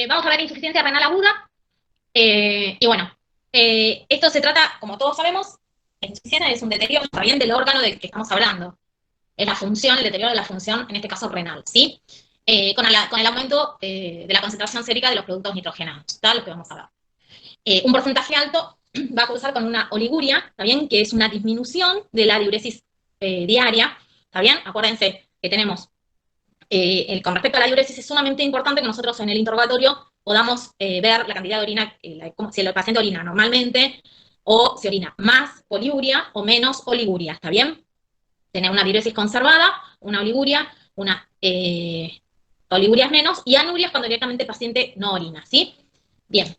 Vamos a ver insuficiencia renal aguda. Y bueno, esto se trata, como todos sabemos, la insuficiencia es un deterioro también del órgano del que estamos hablando. Es la función, el deterioro de la función, en este caso renal, ¿sí? Con el aumento de la concentración sérica de los productos nitrogenados, ¿está? Lo que vamos a ver. Un porcentaje alto va a causar con una oliguria, ¿está bien? Que es una disminución de la diuresis diaria, ¿está bien? Acuérdense que tenemos, con respecto a la diuresis, es sumamente importante que nosotros en el interrogatorio podamos ver la cantidad de orina, si el paciente orina normalmente, o si orina más poliuria o menos oliguria, ¿está bien? Tener una diuresis conservada, una oliguria, una oliguria es menos, y anurias cuando directamente el paciente no orina, ¿sí? Bien.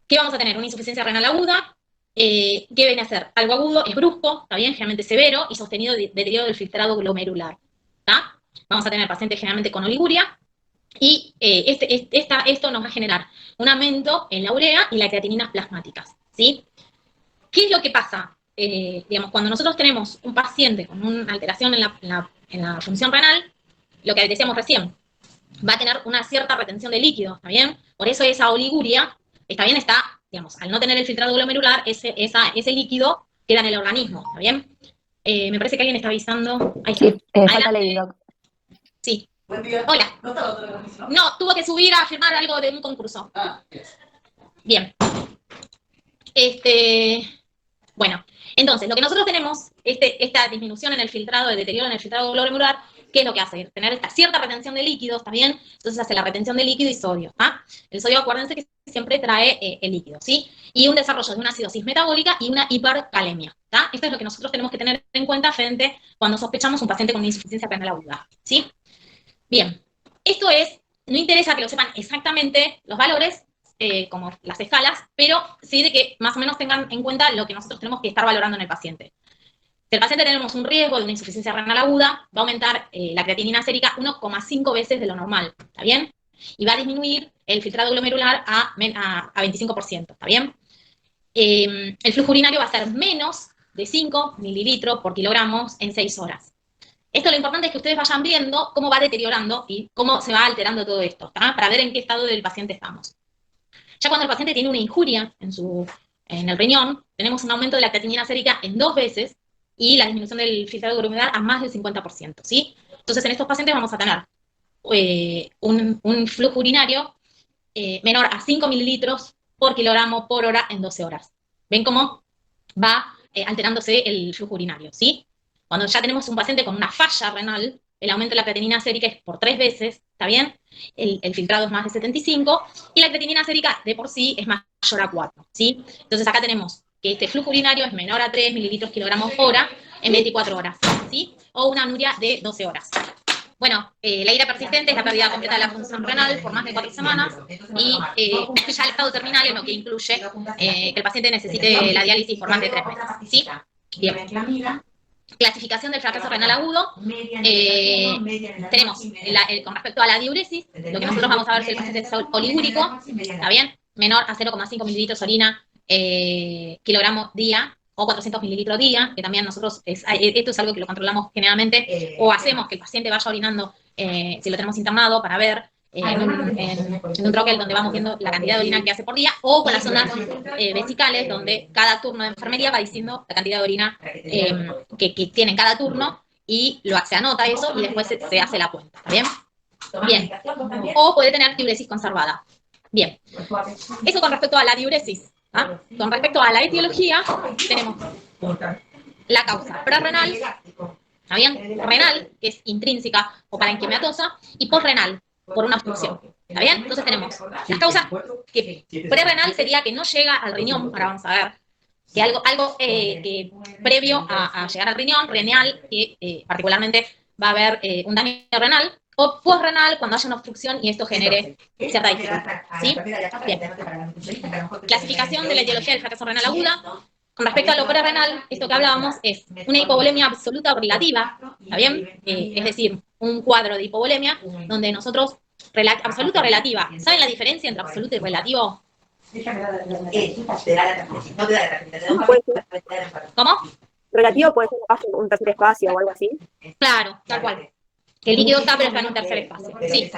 ¿Qué vamos a tener? Una insuficiencia renal aguda. ¿Qué viene a ser? Algo agudo, es brusco, está bien, generalmente severo, y sostenido de deterioro del filtrado glomerular. ¿Está? Vamos a tener pacientes generalmente con oliguria, y esto nos va a generar un aumento en la urea y las creatininas plasmáticas, ¿sí? ¿Qué es lo que pasa? Digamos, cuando nosotros tenemos un paciente con una alteración en la función renal, lo que decíamos recién, va a tener una cierta retención de líquido, ¿está bien? Por eso esa oliguria, está bien, digamos, al no tener el filtrado glomerular, ese líquido queda en el organismo, ¿está bien? Me parece que alguien está avisando. Ahí está. Sí, falta Lady Doc. Sí. Buen día. Hola. ¿No estaba otra vez, no? No, tuvo que subir a firmar algo de un concurso. Ah, yes. Bien. Bueno, entonces, lo que nosotros tenemos, esta disminución en el filtrado, el deterioro en el filtrado glomerular, ¿qué es lo que hace? Tener esta cierta retención de líquidos, ¿está bien? Entonces hace la retención de líquido y sodio, ¿ah? El sodio, acuérdense que siempre trae el líquido, ¿sí? Y un desarrollo de una acidosis metabólica y una hipercalemia, ¿está? Esto es lo que nosotros tenemos que tener en cuenta frente cuando sospechamos un paciente con una insuficiencia renal aguda, ¿sí? Bien, esto es, no interesa que lo sepan exactamente los valores, como las escalas, pero sí de que más o menos tengan en cuenta lo que nosotros tenemos que estar valorando en el paciente. Si el paciente tenemos un riesgo de una insuficiencia renal aguda, va a aumentar la creatinina sérica 1,5 veces de lo normal, ¿está bien? Y va a disminuir el filtrado glomerular a 25%, ¿está bien? El flujo urinario va a ser menos de 5 mililitros por kilogramo en 6 horas. Esto lo importante es que ustedes vayan viendo cómo va deteriorando y cómo se va alterando todo esto, ¿tá? Para ver en qué estado del paciente estamos. Ya cuando el paciente tiene una injuria en el riñón, tenemos un aumento de la creatinina sérica en 2 veces y la disminución del filtrado glomerular a más del 50%, ¿sí? Entonces, en estos pacientes vamos a tener un flujo urinario menor a 5 mililitros por kilogramo por hora en 12 horas. ¿Ven cómo va alterándose el flujo urinario, ¿sí? Cuando ya tenemos un paciente con una falla renal, el aumento de la creatinina sérica es por 3 veces, ¿está bien? El filtrado es más de 75, y la creatinina sérica de por sí es mayor a 4, ¿sí? Entonces acá tenemos que este flujo urinario es menor a 3 mililitros kilogramos hora en 24 horas, ¿sí? O una anuria de 12 horas. Bueno, la ira persistente es la pérdida completa de la función renal por más de 4 semanas, y ya el estado terminal es lo que incluye que el paciente necesite la diálisis por más de 3 meses, ¿sí? Bien. Clasificación del fracaso renal agudo. Tenemos, con respecto a la diuresis, lo que nosotros vamos a ver si el paciente es oligúrico, ¿está bien? Menor a 0,5 mililitros orina kilogramo día, o 400 mililitros día, que también nosotros, esto es algo que lo controlamos generalmente, o hacemos que el paciente vaya orinando, si lo tenemos internado, para ver en un troquel donde vamos viendo la cantidad de orina que hace por día, o con las ondas vesicales, donde cada turno de enfermería va diciendo la cantidad de orina que tiene en cada turno, y se anota eso y después se hace la cuenta, ¿está bien? Bien. O puede tener diuresis conservada. Bien. Eso con respecto a la diuresis. ¿Ah? Con respecto a la etiología, tenemos la causa prerrenal, ¿está bien? Renal, que es intrínseca o parenquimatosa, y posrenal, por una obstrucción, ¿está bien? Entonces tenemos las causas que prerrenal sería que no llega al riñón, ahora vamos a ver, que algo que previo a llegar al riñón, renal, que particularmente va a haber un daño renal, o posrenal cuando haya una obstrucción y esto genere cierta dificultad, ¿sí? Bien. Clasificación de la etiología del fracaso renal aguda. Con respecto a lo prerrenal, esto que hablábamos es una hipovolemia absoluta o relativa, ¿está bien? Es decir, un cuadro de hipovolemia donde nosotros, absoluta o relativa, ¿saben la diferencia entre absoluto y relativo? ¿Cómo? Relativo puede ser un tercer espacio o algo así. Claro, tal cual. que el líquido está, pero está en un tercer espacio. Sí.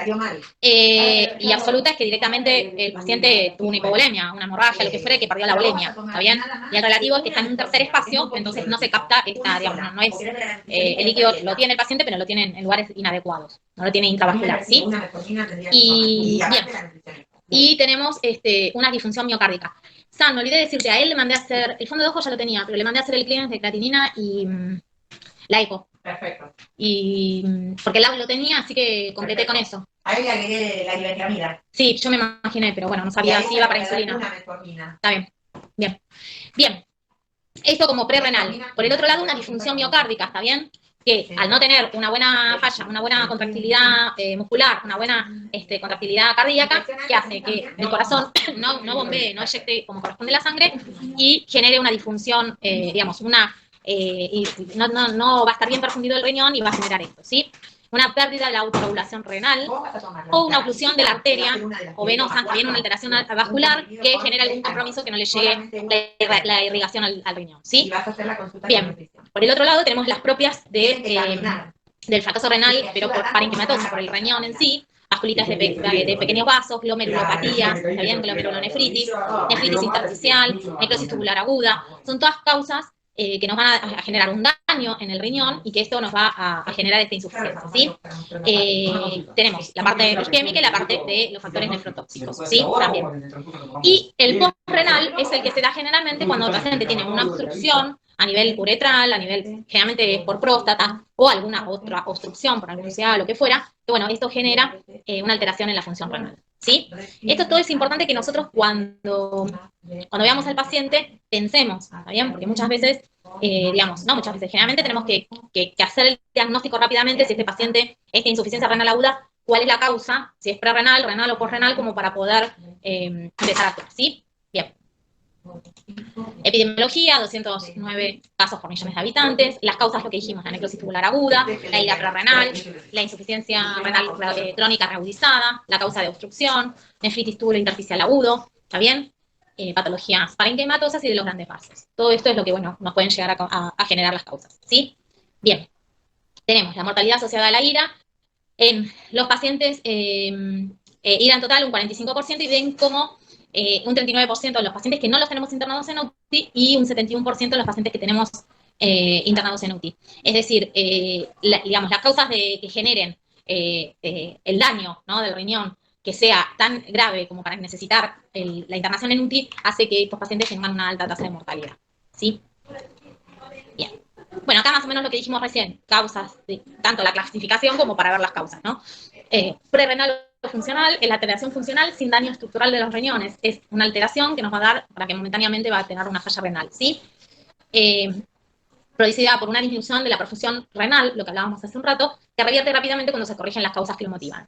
Y absoluta es que directamente el paciente tuvo una hipovolemia, una hemorragia, lo que fuera, que perdió la volemia, ¿está bien? Y el relativo es que está en un tercer espacio, entonces no se capta esta, digamos, no es, el líquido lo tiene el paciente, pero lo tiene en lugares inadecuados, no lo tiene intravascular, ¿sí? Y bien. Y tenemos una disfunción miocárdica. San, me olvidé de decirte, a él le mandé a hacer, el fondo de ojo ya lo tenía, pero le mandé a hacer el clearance de creatinina y la eco. Perfecto. Y porque el lab lo tenía, así que completé con eso. Ahí le agregué la ivermectina. Sí, yo me imaginé, pero bueno, no sabía si iba para insulina. Está bien. Bien. Bien. Esto como prerrenal. Por el otro lado, una disfunción miocárdica, ¿está bien? Que al no tener una buena falla, una buena contractilidad muscular, una buena contractilidad cardíaca, que hace que el corazón no bombee, no eyecte como corresponde la sangre y genere una disfunción, digamos, y no va a estar bien perfundido el riñón y va a generar esto, ¿sí? Una pérdida de la autorregulación renal o una oclusión de la arteria o venosa, también una alteración vascular que genera algún compromiso que no le llegue la irrigación al riñón, ¿sí? Bien, por el otro lado tenemos las propias del fracaso renal, pero por parenquimatosa, por el riñón en sí, vasculitas de pequeños vasos, glomerulopatías, ¿está bien? Glomerulonefritis, nefritis intersticial, necrosis tubular aguda, son todas causas que nos van a generar un daño en el riñón y que esto nos va a generar esta insuficiencia, ¿sí? Tenemos la parte isquémica y la parte de los factores nefrotóxicos, ¿sí? También. Y el postrenal es el que se da generalmente cuando el paciente tiene una obstrucción a nivel uretral, generalmente por próstata, o alguna otra obstrucción por alguna o lo que fuera, que bueno, esto genera una alteración en la función renal, ¿sí? Esto todo es importante que nosotros cuando veamos al paciente pensemos, ¿está bien? Porque muchas veces, no muchas veces, generalmente tenemos que hacer el diagnóstico rápidamente si este paciente es de insuficiencia renal aguda, cuál es la causa, si es prerrenal, renal o postrenal, como para poder empezar a actuar, ¿sí? Bien. Epidemiología, 209 casos por millones de habitantes. Las causas, lo que dijimos, la necrosis tubular aguda, la ira prerrenal, la insuficiencia renal crónica reagudizada, la causa de obstrucción, nefritis tubular intersticial agudo, ¿está bien? Patologías parenquimatosas y de los grandes vasos. Todo esto es lo que, bueno, nos pueden llegar a generar las causas, ¿sí? Bien. Tenemos la mortalidad asociada a la ira. En los pacientes, ira en total un 45%, y ven como un 39% de los pacientes que no los tenemos internados en UTI y un 71% de los pacientes que tenemos internados en UTI. Es decir, las causas que generen el daño, ¿no?, del riñón, que sea tan grave como para necesitar la internación en UTI, hace que estos pacientes tengan una alta tasa de mortalidad, ¿sí? Bien. Bueno, acá más o menos lo que dijimos recién, causas, tanto la clasificación como para ver las causas, ¿no? Prerrenal funcional, la alteración funcional sin daño estructural de los riñones. Es una alteración que nos va a dar, para que momentáneamente va a tener una falla renal, ¿sí? Producida por una disminución de la perfusión renal, lo que hablábamos hace un rato, que revierte rápidamente cuando se corrigen las causas que lo motivan.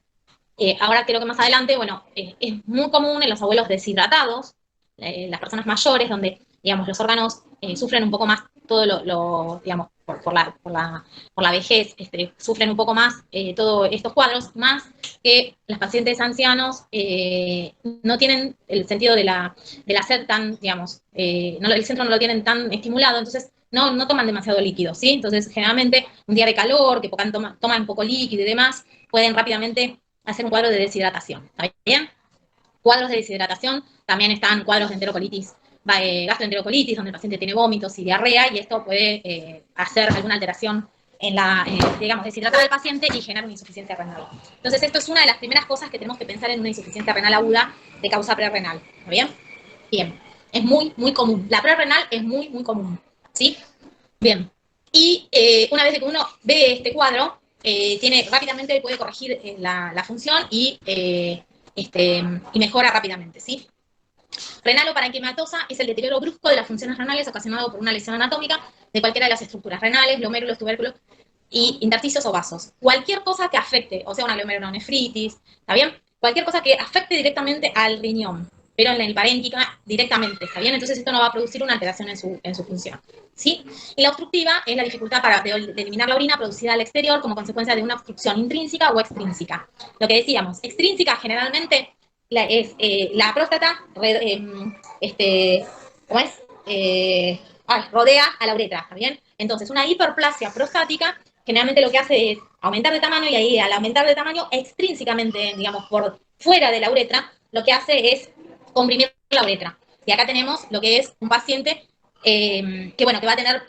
Ahora creo que más adelante, bueno, es muy común en los abuelos deshidratados, las personas mayores, donde, digamos, los órganos sufren un poco más todo digamos, por la vejez, sufren un poco más todos estos cuadros, más que los pacientes ancianos no tienen el sentido de la sed tan, digamos, el centro no lo tienen tan estimulado, entonces no toman demasiado líquido, ¿sí? Entonces, generalmente, un día de calor, que toman poco líquido y demás, pueden rápidamente hacer un cuadro de deshidratación, ¿está bien? Cuadros de deshidratación, también están cuadros de enterocolitis, gastroenterocolitis, donde el paciente tiene vómitos y diarrea, y esto puede hacer alguna alteración en digamos, deshidratar al paciente y generar una insuficiencia renal. Entonces, esto es una de las primeras cosas que tenemos que pensar en una insuficiencia renal aguda de causa prerrenal, ¿está bien? Bien, es muy, muy común. La prerrenal es muy, muy común, ¿sí? Bien. Y una vez que uno ve este cuadro, rápidamente puede corregir la función y mejora rápidamente, ¿sí? Renal o parenquimatosa es el deterioro brusco de las funciones renales ocasionado por una lesión anatómica de cualquiera de las estructuras renales, glomérulos, tubérculos y intersticios o vasos. Cualquier cosa que afecte, o sea, una glomerulonefritis, ¿está bien? Cualquier cosa que afecte directamente al riñón, pero en el parénquima directamente, ¿está bien? Entonces esto no va a producir una alteración en su función, ¿sí? Y la obstructiva es la dificultad de eliminar la orina producida al exterior como consecuencia de una obstrucción intrínseca o extrínseca. Lo que decíamos, extrínseca generalmente es la próstata, ¿cómo es? Rodea a la uretra, ¿está bien? Entonces, una hiperplasia prostática generalmente lo que hace es aumentar de tamaño y ahí al aumentar de tamaño extrínsecamente, digamos, por fuera de la uretra, lo que hace es comprimir la uretra. Y acá tenemos lo que es un paciente que, bueno, que va a tener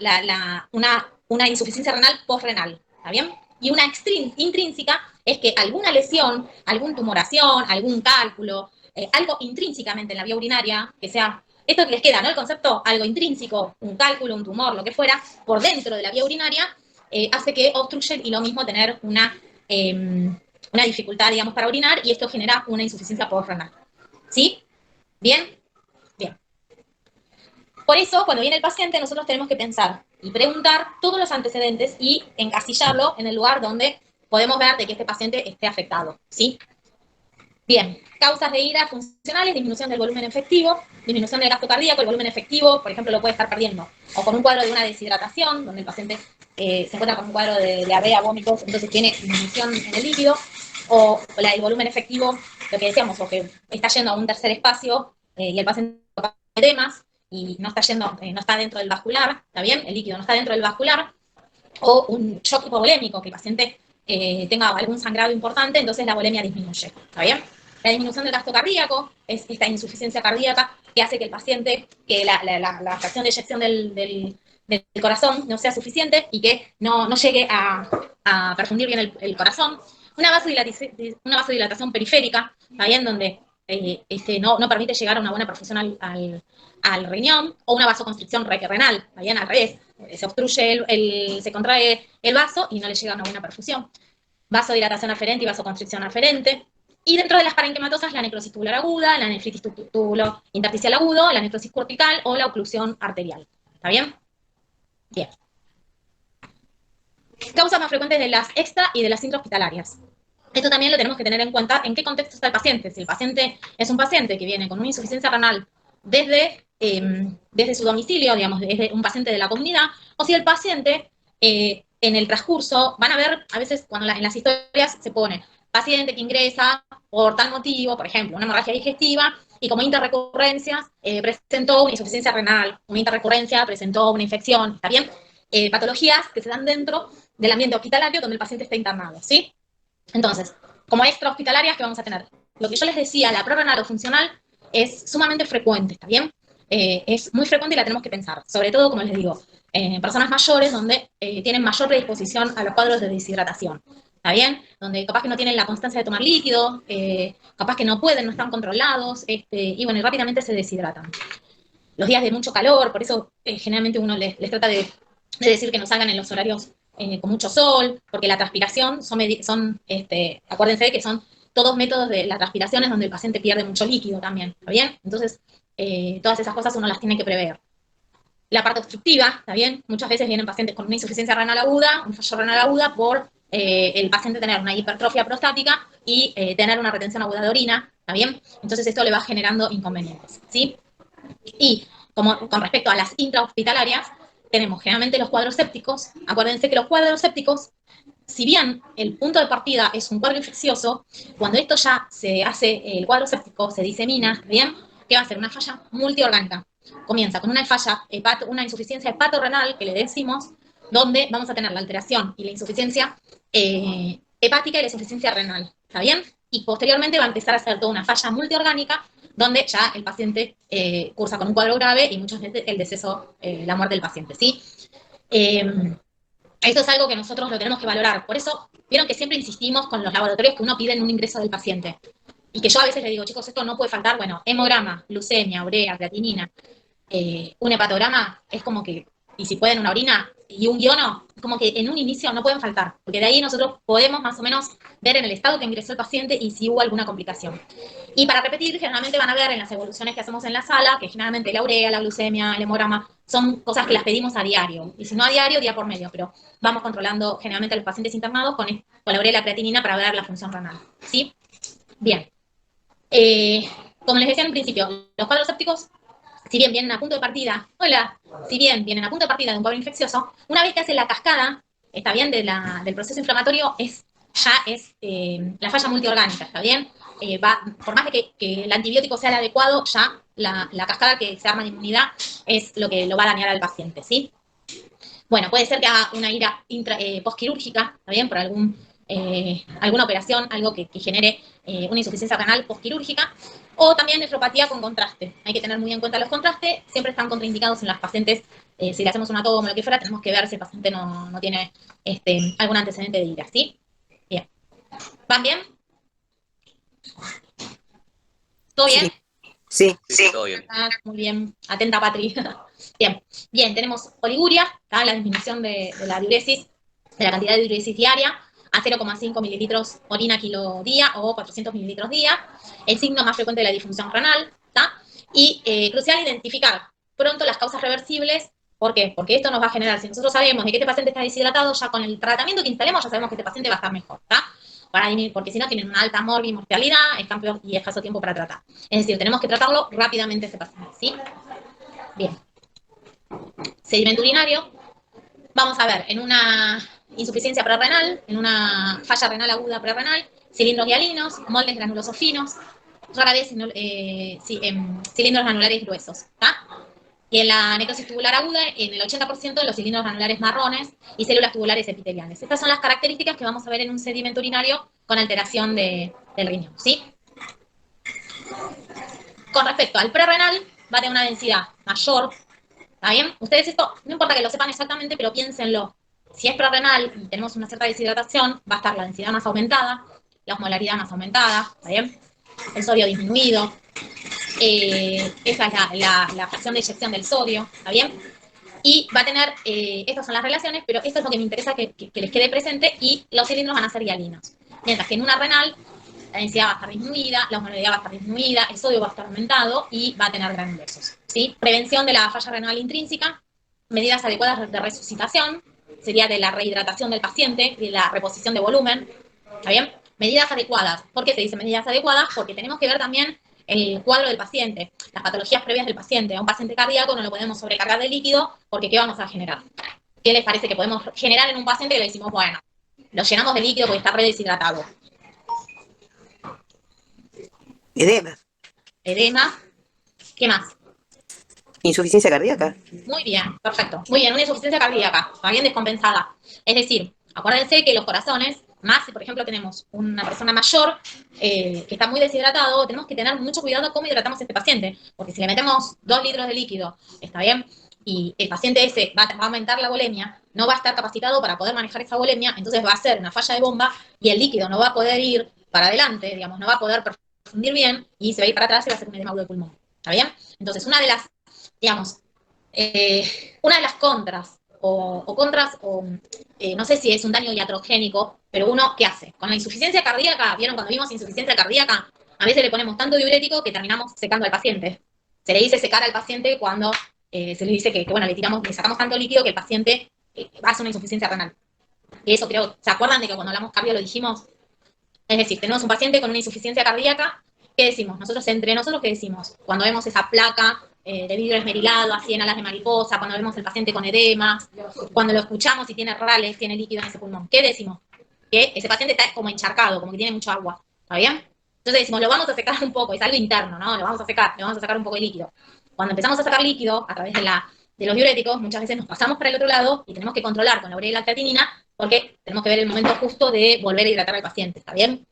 una insuficiencia renal postrenal, ¿está bien? Y una intrínseca es que alguna lesión, alguna tumoración, algún cálculo, algo intrínsecamente en la vía urinaria, que sea, esto que les queda, ¿no? El concepto, algo intrínseco, un cálculo, un tumor, lo que fuera, por dentro de la vía urinaria, hace que obstruyen y lo mismo tener una dificultad, digamos, para orinar y esto genera una insuficiencia postrenal. ¿Sí? ¿Bien? Bien. Por eso, cuando viene el paciente, nosotros tenemos que pensar y preguntar todos los antecedentes y encasillarlo en el lugar donde podemos ver de que este paciente esté afectado. ¿Sí? Bien, causas de ira funcionales, disminución del volumen efectivo, disminución del gasto cardíaco, el volumen efectivo, por ejemplo, lo puede estar perdiendo, o con un cuadro de una deshidratación, donde el paciente se encuentra con un cuadro de diarrea, vómitos, entonces tiene disminución en el líquido, o el volumen efectivo, lo que decíamos, o que está yendo a un tercer espacio y el paciente tiene edemas y no está yendo, no está dentro del vascular, ¿está bien? El líquido no está dentro del vascular, o un shock hipovolémico, que el paciente tenga algún sangrado importante, entonces la volemia disminuye, ¿está bien? La disminución del gasto cardíaco es esta insuficiencia cardíaca que hace que el paciente, que la fracción de eyección del corazón no sea suficiente y que no llegue a perfundir bien el corazón. Una vasodilatación periférica, ¿está bien? Donde no permite llegar a una buena perfusión al riñón, o una vasoconstricción renal, ¿está bien? Al revés, se obstruye, se contrae el vaso y no le llega una buena perfusión. Vasodilatación aferente y vasoconstricción aferente. Y dentro de las parenquimatosas, la necrosis tubular aguda, la nefritis túbulo intersticial agudo, la necrosis cortical o la oclusión arterial. ¿Está bien? Bien. Causas más frecuentes de las extra y de las intrahospitalarias. Esto también lo tenemos que tener en cuenta en qué contexto está el paciente. Si el paciente es un paciente que viene con una insuficiencia renal desde su domicilio, digamos, desde un paciente de la comunidad, o si el paciente en el transcurso, van a ver, a veces cuando en las historias se pone paciente que ingresa por tal motivo, por ejemplo, una hemorragia digestiva, y como interrecurrencias presentó una insuficiencia renal, una interrecurrencia presentó una infección, ¿está bien? Patologías que se dan dentro del ambiente hospitalario donde el paciente está internado, ¿sí? Entonces, como extrahospitalarias, ¿qué vamos a tener? Lo que yo les decía, la prorrenal funcional es sumamente frecuente, ¿está bien? Es muy frecuente y la tenemos que pensar, sobre todo, como les digo, en personas mayores donde tienen mayor predisposición a los cuadros de deshidratación, ¿está bien? Donde capaz que no tienen la constancia de tomar líquido, capaz que no pueden, no están controlados, y bueno, y rápidamente se deshidratan. Los días de mucho calor, por eso generalmente uno les trata de decir que no salgan en los horarios con mucho sol, porque la transpiración acuérdense de que son todos métodos de la transpiración es donde el paciente pierde mucho líquido también, ¿está bien? Entonces, todas esas cosas uno las tiene que prever. La parte obstructiva, ¿está bien? Muchas veces vienen pacientes con una insuficiencia renal aguda, un fallo renal aguda, por el paciente tener una hipertrofia prostática y tener una retención aguda de orina, ¿está bien? Entonces esto le va generando inconvenientes, ¿sí? Y con respecto a las intrahospitalarias, tenemos generalmente los cuadros sépticos. Acuérdense que los cuadros sépticos, si bien el punto de partida es un cuadro infeccioso, cuando esto ya se hace, el cuadro séptico se disemina, ¿bien? ¿Qué va a ser? Una falla multiorgánica. Comienza con una falla, una insuficiencia hepatorrenal, que le decimos, donde vamos a tener la alteración y la insuficiencia hepática y la insuficiencia renal, ¿está bien? Y posteriormente va a empezar a ser toda una falla multiorgánica, donde ya el paciente cursa con un cuadro grave y muchas veces el deceso, la muerte del paciente, ¿sí? Esto es algo que nosotros lo tenemos que valorar. Por eso, vieron que siempre insistimos con los laboratorios que uno pide en un ingreso del paciente. Y que yo a veces le digo, chicos, esto no puede faltar, bueno, hemograma, glucemia, urea, creatinina, un hepatograma, es como que, y si pueden una orina y un guiono, es como que en un inicio no pueden faltar, porque de ahí nosotros podemos más o menos ver en el estado que ingresó el paciente y si hubo alguna complicación. Y para repetir, generalmente van a ver en las evoluciones que hacemos en la sala, que generalmente la urea, la glucemia, el hemograma, son cosas que las pedimos a diario. Y si no a diario, día por medio, pero vamos controlando generalmente a los pacientes internados con la urea y la creatinina para ver la función renal. ¿Sí? Bien. Como les decía en un principio, los cuadros sépticos, si bien vienen a punto de partida, si bien vienen a punto de partida de un cuadro infeccioso, una vez que hacen la cascada, está bien, del proceso inflamatorio, ya es la falla multiorgánica, ¿está bien? Por más de que el antibiótico sea el adecuado, ya la cascada que se arma de inmunidad es lo que lo va a dañar al paciente, ¿sí? Bueno, puede ser que haga una ira postquirúrgica, ¿está bien? Por alguna operación, algo que genere una insuficiencia renal postquirúrgica, o también nefropatía con contraste. Hay que tener muy en cuenta los contrastes, siempre están contraindicados en las pacientes. Si le hacemos una toma o lo que fuera, tenemos que ver si el paciente no tiene algún antecedente de ira, ¿sí? Bien. ¿Van bien? ¿Todo bien? Sí. Sí, todo bien. Muy bien. Atenta, Patri. Bien, tenemos oliguria, ¿tá? La disminución de la diuresis, de la cantidad de diuresis diaria, a 0,5 mililitros orina kilo día o 400 mililitros día. El signo más frecuente de la disfunción renal, ¿tá? Y crucial identificar pronto las causas reversibles. ¿Por qué? Porque esto nos va a generar, si nosotros sabemos de que este paciente está deshidratado, ya con el tratamiento que instalemos ya sabemos que este paciente va a estar mejor, ¿tá? Porque si no tienen una alta mortalidad, y escaso tiempo para tratar. Es decir, tenemos que tratarlo rápidamente ese paciente, ¿sí? Bien. Sedimento urinario. Vamos a ver, en una insuficiencia prerrenal, en una falla renal aguda prerrenal, cilindros hialinos, moldes granulosos finos, rara vez cilindros granulares gruesos, ¿tá? Y en la necrosis tubular aguda, en el 80% de los cilindros granulares marrones y células tubulares epiteliales. Estas son las características que vamos a ver en un sedimento urinario con alteración del riñón, ¿sí? Con respecto al prerrenal, va a tener una densidad mayor, ¿está bien? Ustedes esto, no importa que lo sepan exactamente, pero piénsenlo. Si es prerrenal y tenemos una cierta deshidratación, va a estar la densidad más aumentada, la osmolaridad más aumentada, ¿está bien? El sodio disminuido, esa es la fracción de eyección del sodio, ¿está bien? Y va a tener, estas son las relaciones, pero esto es lo que me interesa que les quede presente, y los cilindros van a ser hialinos. Mientras que en una renal, la densidad va a estar disminuida, la osmolaridad va a estar disminuida, el sodio va a estar aumentado y va a tener granulosos, ¿sí? Prevención de la falla renal intrínseca, medidas adecuadas de resucitación, sería de la rehidratación del paciente y de la reposición de volumen, ¿está bien? Medidas adecuadas. ¿Por qué se dice medidas adecuadas? Porque tenemos que ver también el cuadro del paciente, las patologías previas del paciente. A un paciente cardíaco no lo podemos sobrecargar de líquido, porque ¿qué vamos a generar? ¿Qué les parece que podemos generar en un paciente que le decimos, bueno, lo llenamos de líquido porque está re deshidratado? Edema. Edema. ¿Qué más? Insuficiencia cardíaca. Muy bien, perfecto. Muy bien, una insuficiencia cardíaca, está bien descompensada. Es decir, acuérdense que los corazones, más si por ejemplo tenemos una persona mayor que está muy deshidratado, tenemos que tener mucho cuidado cómo hidratamos a este paciente, porque si le metemos 2 litros de líquido, está bien, y el paciente ese va a aumentar la volemia, no va a estar capacitado para poder manejar esa volemia, entonces va a ser una falla de bomba y el líquido no va a poder ir para adelante, digamos, no va a poder perfundir bien y se va a ir para atrás y va a ser un edema agudo de pulmón. ¿Está bien? Entonces, una de las, digamos, una de las contras, no sé si es un daño iatrogénico, pero uno, ¿qué hace? Con la insuficiencia cardíaca, ¿vieron cuando vimos insuficiencia cardíaca? A veces le ponemos tanto diurético que terminamos secando al paciente. Se le dice secar al paciente cuando se le dice que bueno, le sacamos tanto líquido que el paciente hace una insuficiencia renal. Y eso creo, ¿se acuerdan de que cuando hablamos cardio lo dijimos? Es decir, tenemos un paciente con una insuficiencia cardíaca, ¿qué decimos? Entre nosotros, ¿qué decimos? Cuando vemos esa placa de vidrio esmerilado, así en alas de mariposa, cuando vemos el paciente con edemas, cuando lo escuchamos y tiene rales, tiene líquido en ese pulmón, ¿qué decimos? Que ese paciente está como encharcado, como que tiene mucho agua, ¿está bien? Entonces decimos, lo vamos a secar un poco, es algo interno, ¿no? Lo vamos a secar, le vamos a sacar un poco de líquido. Cuando empezamos a sacar líquido a través de los diuréticos, muchas veces nos pasamos para el otro lado y tenemos que controlar con la urea y la creatinina, porque tenemos que ver el momento justo de volver a hidratar al paciente, ¿está bien?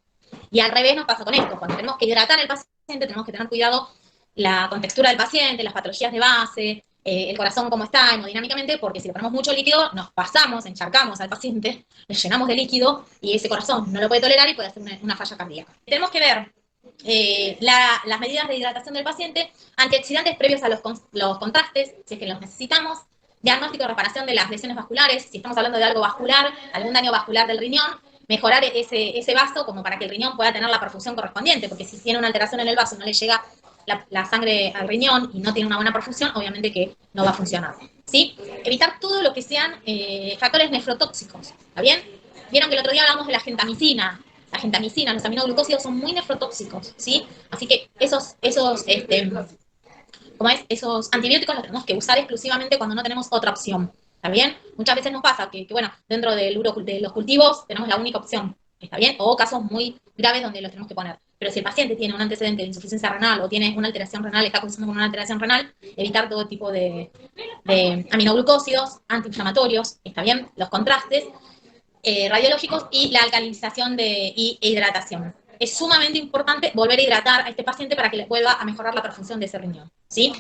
Y al revés nos pasa con esto, cuando tenemos que hidratar al paciente, tenemos que tener cuidado la contextura del paciente, las patologías de base, el corazón cómo está hemodinámicamente, porque si le ponemos mucho líquido, nos pasamos, encharcamos al paciente, le llenamos de líquido y ese corazón no lo puede tolerar y puede hacer una falla cardíaca. Tenemos que ver las medidas de hidratación del paciente, antioxidantes previos a los contrastes, si es que los necesitamos, diagnóstico y reparación de las lesiones vasculares, si estamos hablando de algo vascular, algún daño vascular del riñón, mejorar ese vaso como para que el riñón pueda tener la perfusión correspondiente, porque si tiene una alteración en el vaso y no le llega la sangre al riñón y no tiene una buena perfusión, obviamente que no va a funcionar, ¿sí? Evitar todo lo que sean factores nefrotóxicos, ¿está bien? Vieron que el otro día hablamos de la gentamicina, los aminoglucósidos son muy nefrotóxicos, ¿sí? Así que esos antibióticos los tenemos que usar exclusivamente cuando no tenemos otra opción, ¿está bien? Muchas veces nos pasa que bueno, dentro de los cultivos tenemos la única opción, ¿está bien? O casos muy graves donde los tenemos que poner. pero si el paciente tiene un antecedente de insuficiencia renal o tiene una alteración renal, está cursando con una alteración renal, evitar todo tipo de aminoglucósidos, antiinflamatorios, está bien, los contrastes radiológicos y la alcalinización e hidratación. Es sumamente importante volver a hidratar a este paciente para que le vuelva a mejorar la perfusión de ese riñón, ¿sí?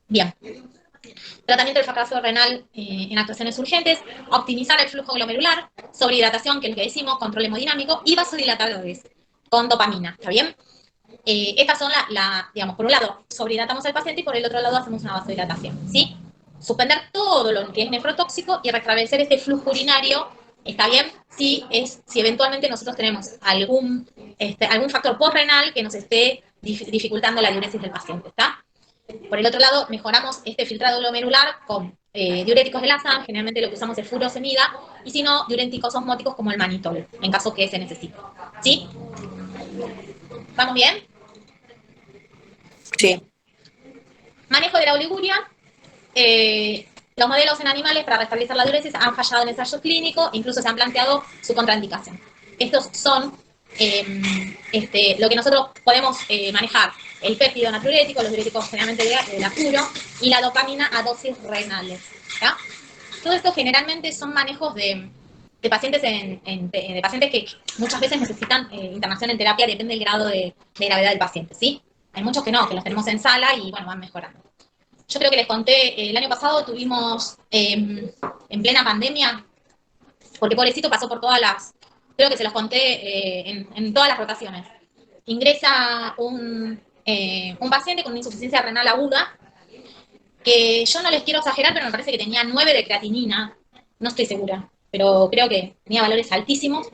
Bien. Tratamiento del fracaso renal en actuaciones urgentes, optimizar el flujo glomerular, sobrehidratación, que es lo que decimos, control hemodinámico, y vasodilatadores con dopamina, ¿está bien? Estas son digamos, por un lado, sobrehidratamos al paciente y por el otro lado hacemos una vasodilatación, ¿sí? Suspender todo lo que es nefrotóxico y restablecer este flujo urinario, ¿está bien? Si eventualmente nosotros tenemos algún factor postrenal que nos esté dificultando la diuresis del paciente, ¿está? Por el otro lado, mejoramos este filtrado glomerular con diuréticos de la sangre, generalmente lo que usamos es furosemida, y si no, diuréticos osmóticos como el manitol, en caso que se necesite, ¿sí? ¿Vamos bien? Sí. Manejo de la oliguria. Los modelos en animales para restablecer la diuresis han fallado en ensayos clínicos, incluso se han planteado su contraindicación. Estos son lo que nosotros podemos manejar: el péptido natriurético, los diuréticos generalmente de apuro, y la dopamina a dosis renales. ¿Ya? Todo esto generalmente son manejos de pacientes de pacientes que muchas veces necesitan internación en terapia, depende del grado de gravedad del paciente, ¿sí? Hay muchos que no, que los tenemos en sala y bueno, van mejorando. Yo creo que les conté, el año pasado tuvimos, en plena pandemia, porque pobrecito pasó por creo que se los conté en todas las rotaciones. Ingresa un paciente con una insuficiencia renal aguda, que yo no les quiero exagerar, pero me parece que tenía 9 de creatinina, no estoy segura, pero creo que tenía valores altísimos,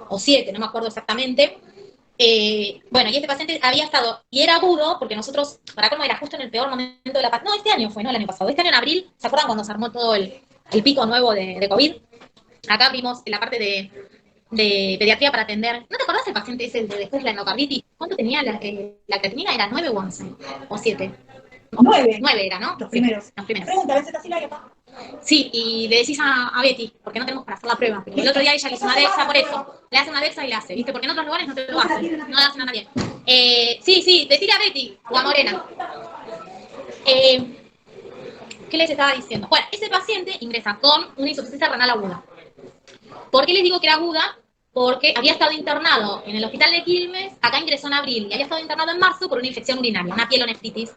o 7, no me acuerdo exactamente. Bueno, y este paciente había estado, y era agudo, porque nosotros, para cómo era justo en el peor momento de la pandemia, no, este año fue, no el año pasado, este año en abril, ¿se acuerdan cuando se armó todo el pico nuevo de COVID? Acá vimos la parte de pediatría para atender. ¿No te acordás del paciente ese de después de la endocarditis? ¿Cuánto tenía la creatinina? ¿Era 9 o 11? ¿O 7? 9. 9 era, ¿no? Los primeros. Los primeros. Pregunta, ¿ves esta fila acá? Sí, y le decís a Betty, porque no tenemos para hacer la prueba. Pero el otro día ella le hizo una DEXA por eso. Le hace una DEXA y la hace, ¿viste? Porque en otros lugares no te lo hacen. No le hacen a nadie. Sí, decile a Betty o a Morena. ¿Qué les estaba diciendo? Bueno, ese paciente ingresa con una insuficiencia renal aguda. ¿Por qué les digo que era aguda? Porque había estado internado en el hospital de Quilmes, acá ingresó en abril, y había estado internado en marzo por una infección urinaria, una pielonefritis,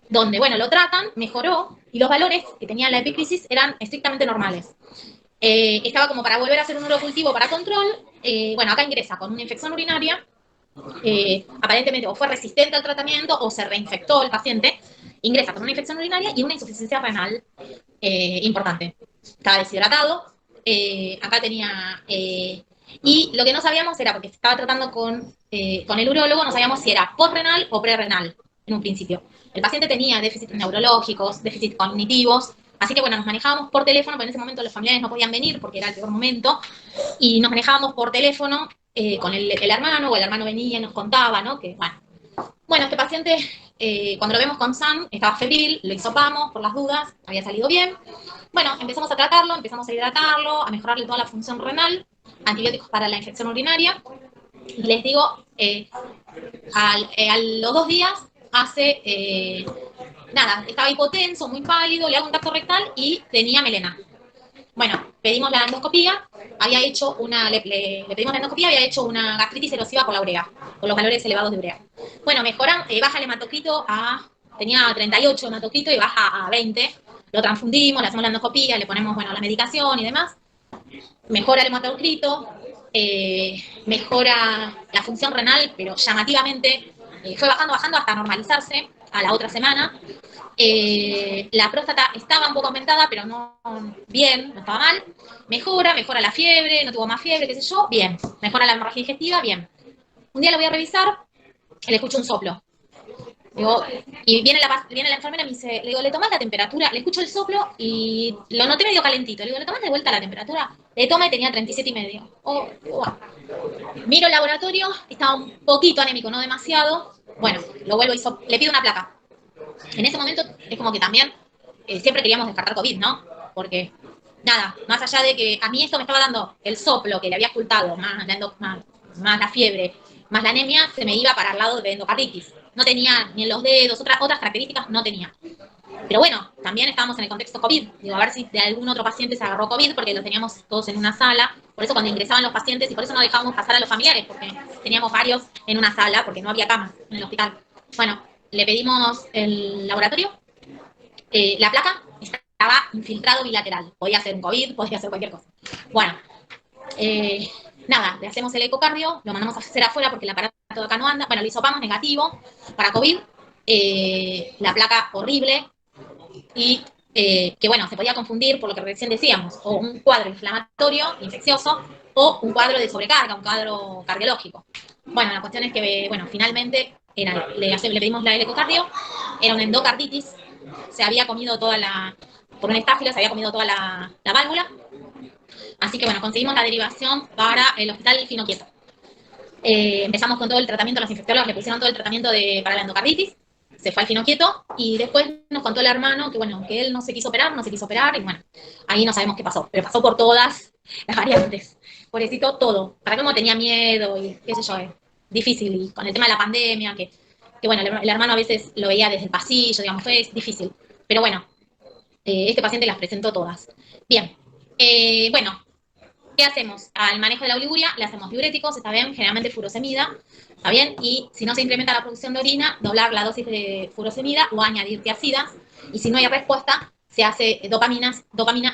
donde, bueno, lo tratan, mejoró, y los valores que tenía la epícrisis eran estrictamente normales. Estaba como para volver a hacer un urocultivo para control. Bueno, acá ingresa con una infección urinaria, aparentemente o fue resistente al tratamiento o se reinfectó el paciente, ingresa con una infección urinaria y una insuficiencia renal importante. Estaba deshidratado, acá tenía... y lo que no sabíamos era, porque se estaba tratando con el urólogo, no sabíamos si era postrenal o prerrenal en un principio. El paciente tenía déficits neurológicos, déficits cognitivos, así que bueno, nos manejábamos por teléfono, pero en ese momento los familiares no podían venir porque era el peor momento, y nos manejábamos por teléfono con el hermano, o el hermano venía y nos contaba, ¿no? Que bueno, este paciente, cuando lo vemos con Sam, estaba febril, lo hisopamos por las dudas, había salido bien. Bueno, empezamos a tratarlo, empezamos a hidratarlo, a mejorarle toda la función renal, antibióticos para la infección urinaria. Y les digo, a los 2 días estaba hipotenso, muy pálido, le hago un tacto rectal y tenía melena. Bueno, pedimos la endoscopía, le pedimos la endoscopía, había hecho una gastritis erosiva por la urea, con los valores elevados de urea. Bueno, mejoran, baja el hematocrito tenía 38 hematocrito y baja a 20, lo transfundimos, le hacemos la endoscopía, le ponemos, bueno, la medicación y demás, mejora el hematocrito, mejora la función renal, pero llamativamente fue bajando hasta normalizarse a la otra semana. La próstata estaba un poco aumentada, pero no bien, no estaba mal. Mejora la fiebre, no tuvo más fiebre, qué sé yo, bien. Mejora la hemorragia digestiva, bien. Un día lo voy a revisar, le escucho un soplo. Digo, y viene la enfermera y me dice, le digo, ¿le tomás la temperatura? Le escucho el soplo y lo noté medio calentito. Le digo, ¿le tomás de vuelta la temperatura? Le toma y tenía 37,5. Miro el laboratorio, estaba un poquito anémico, no demasiado. Bueno, lo vuelvo y le pido una placa. En ese momento es como que también siempre queríamos descartar COVID, ¿no? Porque, nada, más allá de que a mí esto me estaba dando el soplo que le había ocultado, más más la fiebre, más la anemia, se me iba para el lado de endocarditis. No tenía ni en los dedos, otras características no tenía. Pero bueno, también estábamos en el contexto COVID. Digo, a ver si de algún otro paciente se agarró COVID, porque los teníamos todos en una sala. Por eso cuando ingresaban los pacientes, y por eso no dejábamos pasar a los familiares, porque teníamos varios en una sala, porque no había camas en el hospital. Bueno, le pedimos el laboratorio. La placa estaba infiltrado bilateral. Podía ser un COVID, podía ser cualquier cosa. Bueno, nada, le hacemos el ecocardio, lo mandamos a hacer afuera porque el aparato de acá no anda. Bueno, le hisopamos negativo para COVID. La placa horrible. Y que bueno, se podía confundir por lo que recién decíamos, o un cuadro inflamatorio, infeccioso, o un cuadro de sobrecarga, un cuadro cardiológico. Bueno, la cuestión es que, bueno, finalmente le pedimos el ecocardio, era una endocarditis, se había comido toda la, por un estáfilo, se había comido toda la válvula, así que bueno, conseguimos la derivación para el hospital Fino Quieto. Empezamos con todo el tratamiento, los infectólogos le pusieron todo el tratamiento para la endocarditis, se fue al Fino Quieto y después nos contó el hermano que bueno, que él no se quiso operar y bueno, ahí no sabemos qué pasó, pero pasó por todas las variantes. Pobrecito, todo. Para cómo tenía miedo y qué sé yo, difícil. Y con el tema de la pandemia, que bueno, el hermano a veces lo veía desde el pasillo, digamos, fue difícil. Pero bueno, este paciente las presentó todas. Bien, bueno, ¿qué hacemos? Al manejo de la oliguria le hacemos diuréticos, está bien, generalmente furosemida, está bien, y si no se incrementa la producción de orina, doblar la dosis de furosemida o añadir tiacidas, y si no hay respuesta, se hace dopamina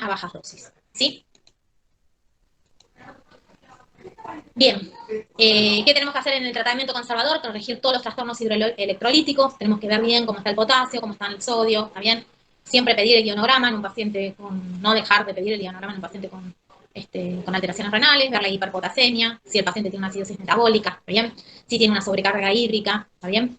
a bajas dosis, ¿sí? Bien, ¿qué tenemos que hacer en el tratamiento conservador? Corregir todos los trastornos hidroelectrolíticos, tenemos que ver bien cómo está el potasio, cómo está el sodio, ¿está bien? Siempre pedir el ionograma en un paciente no dejar de pedir el ionograma en un paciente con alteraciones renales, ver la hiperpotasemia, si el paciente tiene una acidosis metabólica, ¿está bien? Si tiene una sobrecarga hídrica, ¿está bien?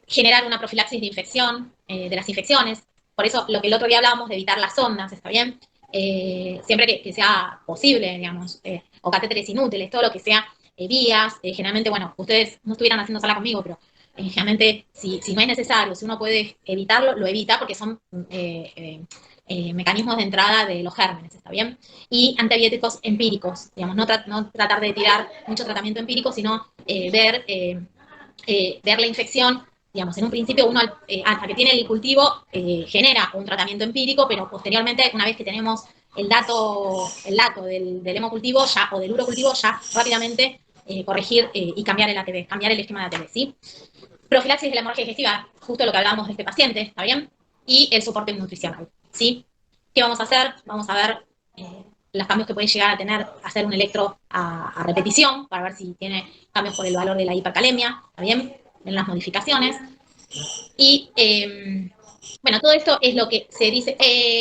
Generar una profilaxis de infección, de las infecciones, por eso lo que el otro día hablábamos de evitar las ondas, ¿está bien? Siempre que sea posible, digamos, o catéteres inútiles, todo lo que sea vías, generalmente, bueno, ustedes no estuvieran haciendo sala conmigo, pero generalmente si no es necesario, si uno puede evitarlo, lo evita porque son mecanismos de entrada de los gérmenes, ¿está bien? Y antibióticos empíricos, digamos, no tratar de tirar mucho tratamiento empírico, sino ver la infección. Digamos, en un principio uno, hasta que tiene el cultivo, genera un tratamiento empírico, pero posteriormente, una vez que tenemos el dato del hemocultivo ya, o del urocultivo, ya rápidamente corregir y cambiar el ATB, cambiar el esquema de ATB, ¿sí? Profilaxis de la hemorragia digestiva, justo lo que hablábamos de este paciente, ¿está bien? Y el soporte nutricional, ¿sí? ¿Qué vamos a hacer? Vamos a ver los cambios que puede llegar a tener, hacer un electro a repetición, para ver si tiene cambios por el valor de la hipercalemia, ¿está bien? En las modificaciones. Y, bueno, todo esto es lo que se dice.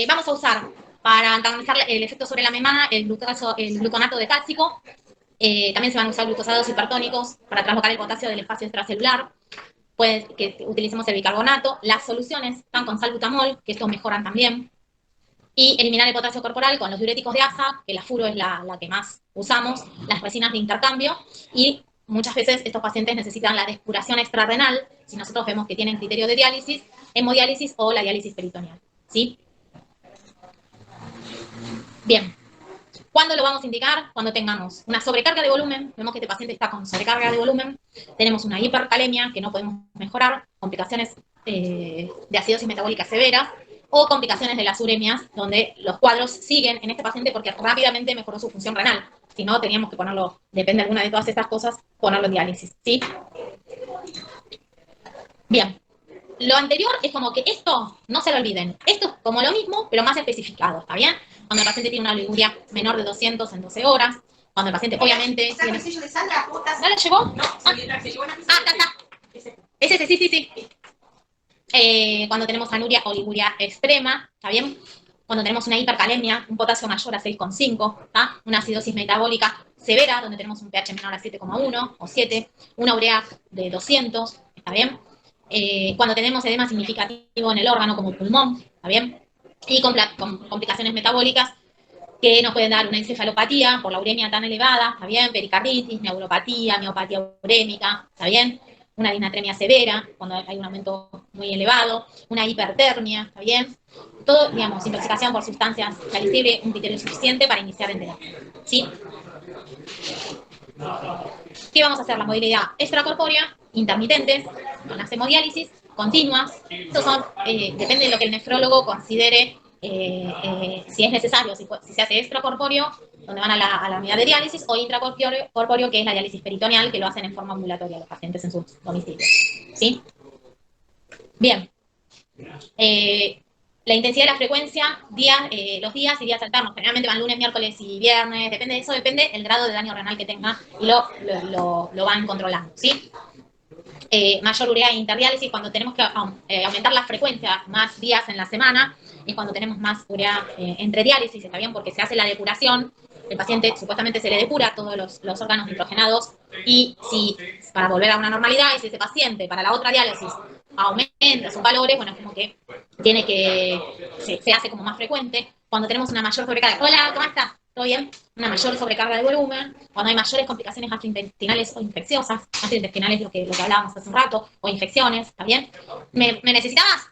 Vamos a usar, para antagonizar el efecto sobre la membrana, el gluconato de cálcico. También se van a usar glucosados hipertónicos para traslocar el potasio del espacio extracelular. Puede que utilicemos el bicarbonato. Las soluciones están con salbutamol, que estos mejoran también. Y eliminar el potasio corporal con los diuréticos de ASA, que la furo es la que más usamos, las resinas de intercambio, y muchas veces estos pacientes necesitan la depuración extrarrenal, si nosotros vemos que tienen criterio de diálisis, hemodiálisis o la diálisis peritoneal, ¿sí? Bien. ¿Cuándo lo vamos a indicar? Cuando tengamos una sobrecarga de volumen, vemos que este paciente está con sobrecarga de volumen, tenemos una hipercalemia que no podemos mejorar, complicaciones de acidosis metabólica severa, o complicaciones de las uremias, donde los cuadros siguen en este paciente porque rápidamente mejoró su función renal. Si no, teníamos que ponerlo, depende de alguna de todas estas cosas, ponerlo en diálisis, ¿sí? Bien. Lo anterior es como que esto, no se lo olviden, esto es como lo mismo, pero más especificado, ¿está bien? Cuando el paciente tiene una oliguria menor de 200 en 12 horas, cuando el paciente, obviamente... ¿Tiene... de Sandra? ¿No le llegó? No, está. Ese, sí. Cuando tenemos anuria o oliguria extrema, ¿está bien? Cuando tenemos una hipercalemia, un potasio mayor a 6,5, ¿está? Una acidosis metabólica severa, donde tenemos un pH menor a 7,1 o 7, una urea de 200, ¿está bien? Cuando tenemos edema significativo en el órgano como pulmón, ¿está bien? Y con complicaciones metabólicas que nos pueden dar una encefalopatía por la uremia tan elevada, ¿está bien? Pericarditis, neuropatía, miopatía urémica, ¿está bien? Una disnatremia severa, cuando hay un aumento muy elevado, una hipertermia, ¿está bien? Todo, digamos, intoxicación por sustancias salicibles, un criterio suficiente para iniciar en terapia, ¿sí? ¿Qué vamos a hacer? La modalidad extracorpórea, intermitente, con las hemodiálisis, continuas. Estos son, depende de lo que el nefrólogo considere si es necesario, si se hace extracorpóreo, donde van a la unidad de diálisis, o intracorpóreo, que es la diálisis peritoneal, que lo hacen en forma ambulatoria los pacientes en sus domicilios. ¿Sí? Bien. La intensidad y la frecuencia, los días y días alternos, generalmente van lunes, miércoles y viernes, depende de eso, depende el grado de daño renal que tenga y lo van controlando, ¿sí? Mayor urea e interdiálisis, cuando tenemos que aumentar la frecuencia más días en la semana, es cuando tenemos más urea entre diálisis, ¿está bien? Porque se hace la depuración, el paciente supuestamente se le depura todos los órganos nitrogenados y si para volver a una normalidad, y si ese paciente para la otra diálisis aumenta sus valores, bueno, es como que se hace como más frecuente. Cuando tenemos una mayor sobrecarga, hola, ¿cómo estás? ¿Todo bien? Una mayor sobrecarga de volumen, cuando hay mayores complicaciones gastrointestinales o infecciosas, gastrointestinales lo que hablábamos hace un rato, o infecciones, ¿está bien? ¿Me necesitabas?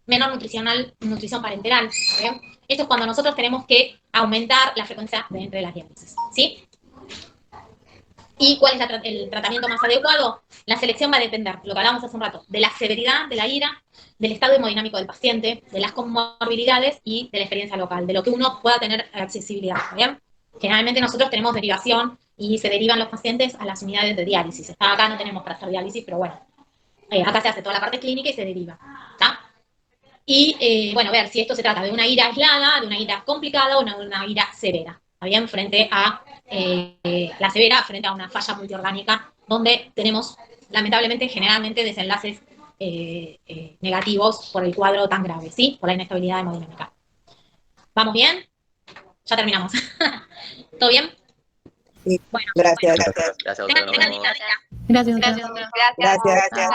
Menor nutrición parenteral, ¿está bien? Esto es cuando nosotros tenemos que aumentar la frecuencia de entre las diálisis, ¿sí? ¿Y cuál es el tratamiento más adecuado? La selección va a depender, lo que hablábamos hace un rato, de la severidad de la ira, del estado hemodinámico del paciente, de las comorbilidades y de la experiencia local, de lo que uno pueda tener accesibilidad, ¿bien? Generalmente nosotros tenemos derivación y se derivan los pacientes a las unidades de diálisis. Acá no tenemos para hacer diálisis, pero bueno, acá se hace toda la parte clínica y se deriva, ¿está? Y, bueno, ver si esto se trata de una ira aislada, de una ira complicada o de una ira severa, ¿está bien? Frente a la severa, frente a una falla multiorgánica, donde tenemos, lamentablemente, generalmente desenlaces negativos por el cuadro tan grave, ¿sí? Por la inestabilidad hemodinámica. ¿Vamos bien? Ya terminamos. ¿Todo bien? Sí. Bueno, Gracias. bueno. Gracias. Gracias, doctora. Tengan linda día. Gracias. Gracias.